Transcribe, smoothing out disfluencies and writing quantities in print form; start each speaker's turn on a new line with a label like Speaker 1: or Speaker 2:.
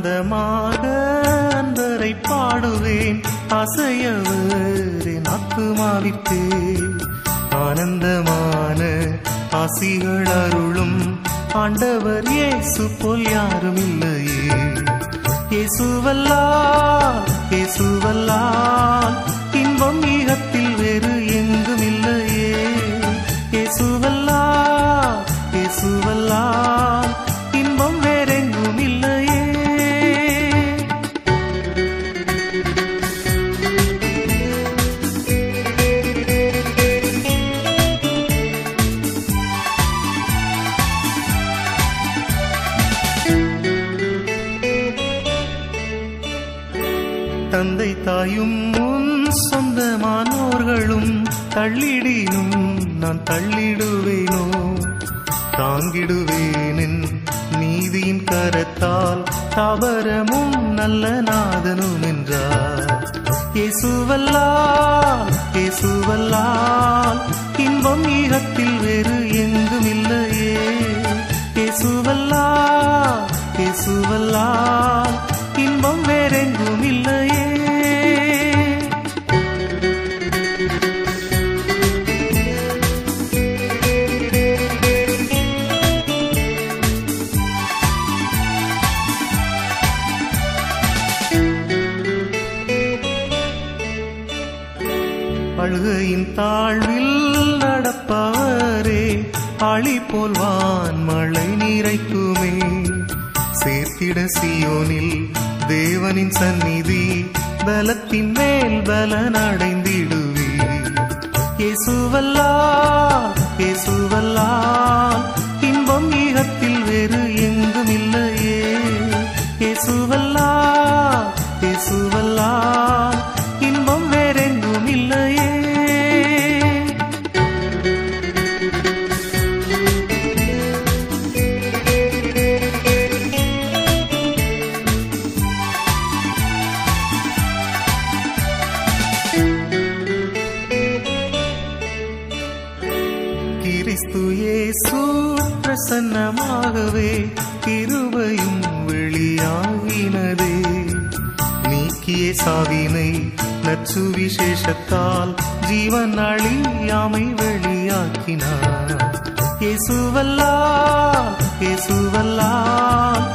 Speaker 1: ஆனந்தமாக அன்பரை பாடுவேன் அசையவர் என் ஆத்துமாவிற்கே. ஆனந்தமான ஆசிகள் அருளும் ஆண்டவர் இயேசு போல் யாரும் இல்லையே. இயேசுவல்லால் இயேசுவல்லால் இன்பம் ஈகத்தில் வேறு எங்கும் இல்லையே. இயேசுவல்லால் இயேசுவல்லால் இன்பம் வேறெங்கும் இல்லையே. தந்தை தாயும் முன் சொந்தமானோர்களும் தள்ளிடினும் நான் தள்ளிடுவேனோ. தாங்கிடுவேனின் நீதியின் கரத்தால் தாபரமும் நல்ல நாதனும் என்றார். இயேசுவல்லால் இயேசுவல்லால் இன்பம் ஈகத்தில் வேறு எங்கும் இல்லையே. இயேசுவல்லால் இயேசுவல்லால் இன்பம் வேறெங்கும் இல்லையே. அழுகையின் தாழ்வில் நடப்பவரே ஆழி போல் வான்மழை நீரைக்குமே. சேர்த்திட சியோனில் தேவனின் சந்நிதி பலத்தின் மேல் பலன் அடைந்திடுவே. இயேசுவல்லால் இயேசுவல்லால் இன்பம் ஈகத்தில் வேறு எங்கும் இல்லையே. இயேசுவல்லால் இயேசுவல்லால் இன்பம் வேறெங்கும் இல்லையே. கிறிஸ்து இயேசு பிரசன்னமாகவே கிருபையும் வெளியாகினதே. நீக்கிய சாவினை நற்சு விசேஷத்தால் ஜீவன் அழியாமை வெளியாக்கினார். இயேசுவல்லால் இயேசுவல்லால்